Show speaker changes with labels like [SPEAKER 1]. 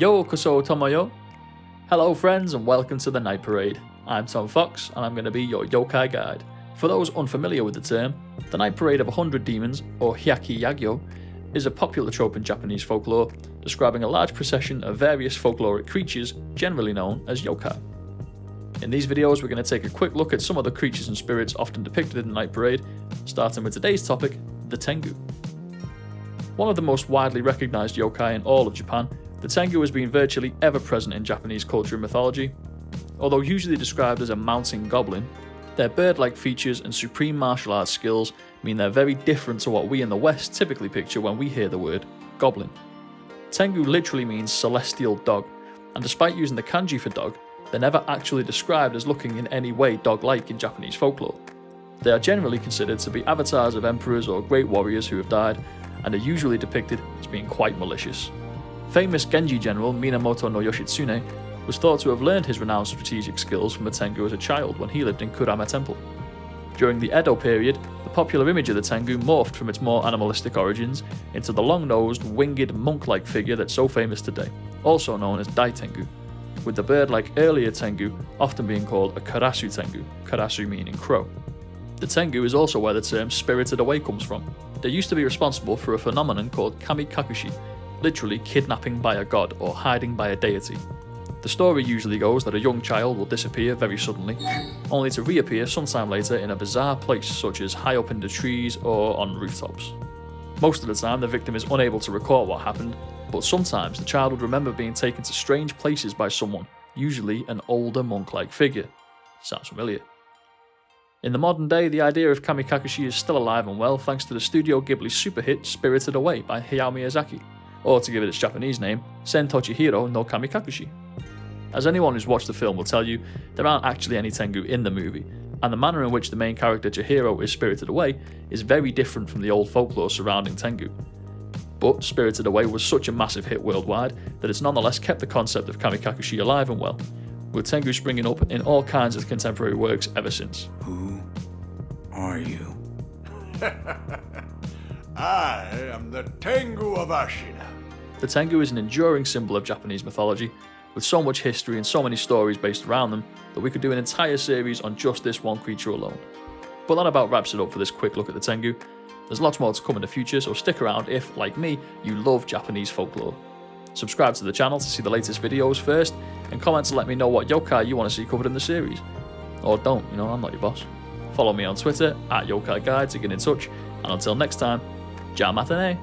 [SPEAKER 1] Yo koso tomoyo. Hello friends and welcome to the Night Parade. I'm Tom Fox and I'm going to be your yokai guide. For those unfamiliar with the term, the Night Parade of 100 Demons, or Hyaki Yagyo, is a popular trope in Japanese folklore, describing a large procession of various folkloric creatures, generally known as yokai. In these videos we're going to take a quick look at some of the creatures and spirits often depicted in the Night Parade, starting with today's topic, the Tengu. One of the most widely recognised yokai in all of Japan, the Tengu has been virtually ever present in Japanese culture and mythology. Although usually described as a mountain goblin, their bird-like features and supreme martial arts skills mean they're very different to what we in the West typically picture when we hear the word goblin. Tengu literally means celestial dog, and despite using the kanji for dog, they're never actually described as looking in any way dog-like in Japanese folklore. They are generally considered to be avatars of emperors or great warriors who have died, and are usually depicted as being quite malicious. Famous Genji general Minamoto no Yoshitsune was thought to have learned his renowned strategic skills from the Tengu as a child when he lived in Kurama Temple. During the Edo period, the popular image of the Tengu morphed from its more animalistic origins into the long-nosed, winged, monk-like figure that's so famous today, also known as Dai Tengu, with the bird-like earlier Tengu often being called a Karasu Tengu, Karasu meaning crow. The Tengu is also where the term spirited away comes from. They used to be responsible for a phenomenon called kamikakushi, literally kidnapping by a god or hiding by a deity. The story usually goes that a young child will disappear very suddenly, only to reappear sometime later in a bizarre place such as high up in the trees or on rooftops. Most of the time the victim is unable to recall what happened, but sometimes the child would remember being taken to strange places by someone, usually an older monk-like figure. Sounds familiar. In the modern day, the idea of kamikakushi is still alive and well thanks to the Studio Ghibli super hit Spirited Away by Hayao Miyazaki, or to give it its Japanese name, Sen Tochihiro no Kamikakushi. As anyone who's watched the film will tell you, there aren't actually any Tengu in the movie, and the manner in which the main character Chihiro is spirited away is very different from the old folklore surrounding Tengu. But Spirited Away was such a massive hit worldwide that it's nonetheless kept the concept of kamikakushi alive and well, with Tengu springing up in all kinds of contemporary works ever since.
[SPEAKER 2] Who are you? I am the Tengu of Ashina.
[SPEAKER 1] The Tengu is an enduring symbol of Japanese mythology, with so much history and so many stories based around them that we could do an entire series on just this one creature alone. But that about wraps it up for this quick look at the Tengu. There's lots more to come in the future, so stick around if, like me, you love Japanese folklore. Subscribe to the channel to see the latest videos first, and comment to let me know what yokai you want to see covered in the series. Or don't, I'm not your boss. Follow me on Twitter, @YokaiGuide to get in touch, and until next time, ja matane!